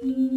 Inggih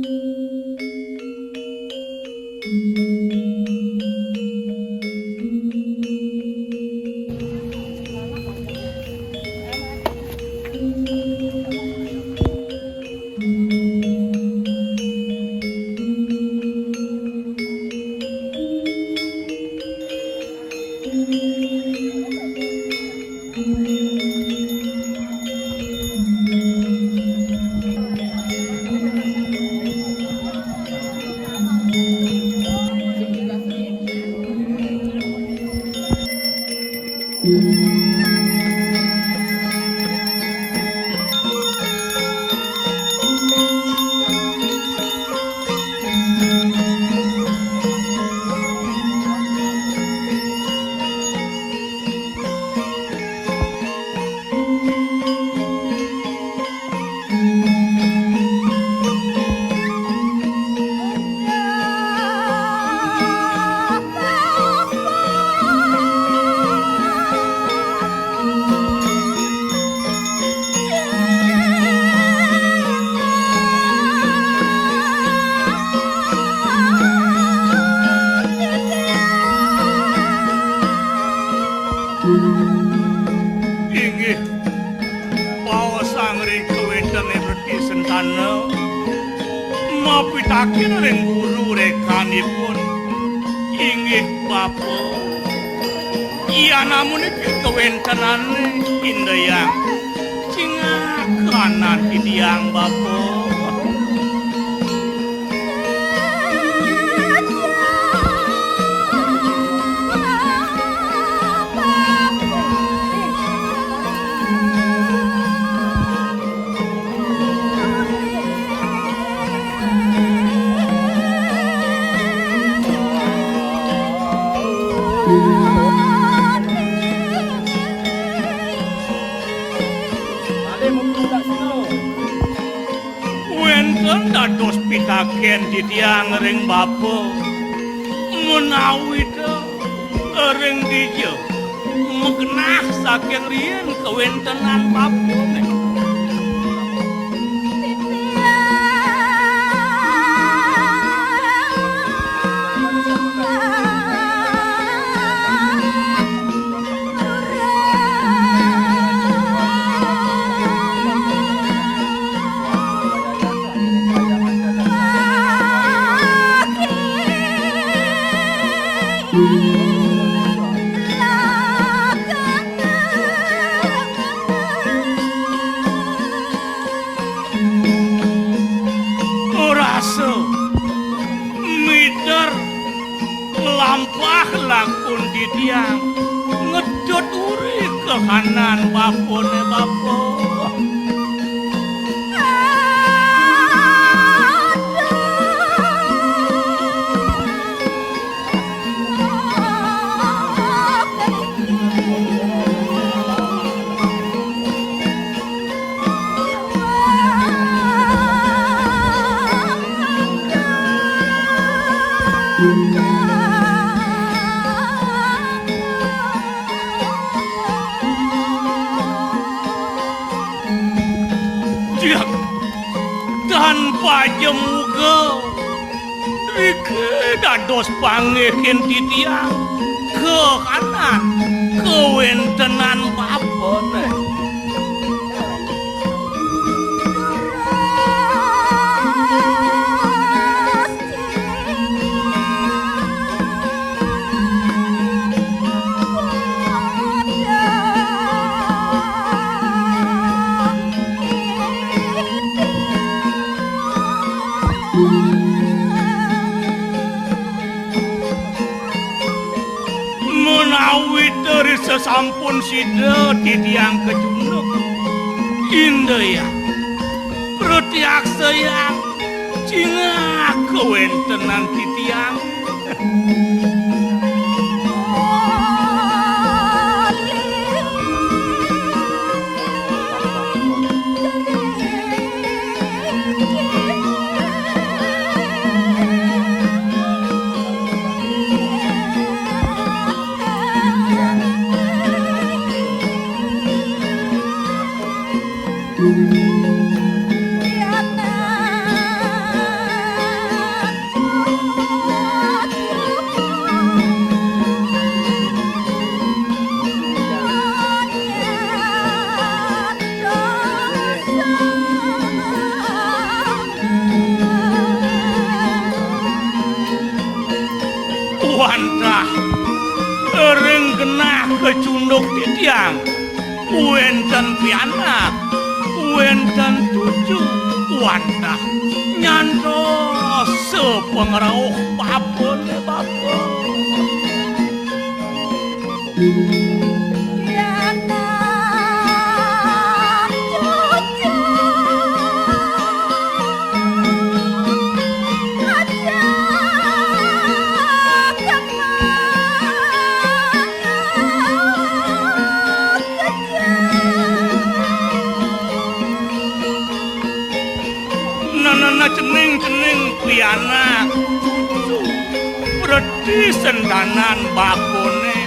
pawasangring kewedane Reti Sentana mapitaken ring guru rekanipun inggih Bapa. Iya namun iki kewentenane Indeyang cingakanan Indeyang Bapa. Wenten dados pitaken titiang ring Bapa menawi ring dija megenah saking riyen kewentenan Bapa. Rasa mider lampah langkun di tiang ngedot uri kehanan bapone Bapa. Dia tanpa jemuga rike dados pangehin titiang kehanan kewentenan Bapane. Menawi dari sesampun sida titiang kejunuk Indeyang pretiak sayang cingak kewentenan titiang. kecunduk di tiang wenten pianak wenten tuju wadah nyantos sepengerauh babon babon cening pianak berarti sendanan bakone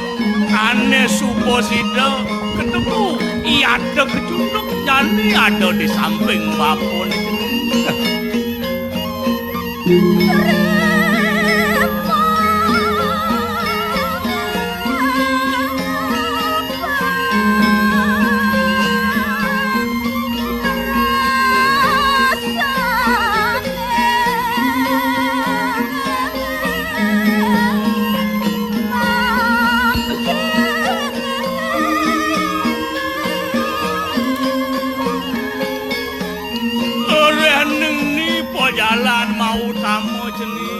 ane suposida ketemu iya ada kecunduk jani ada di samping bakone jalan mau tamu jenis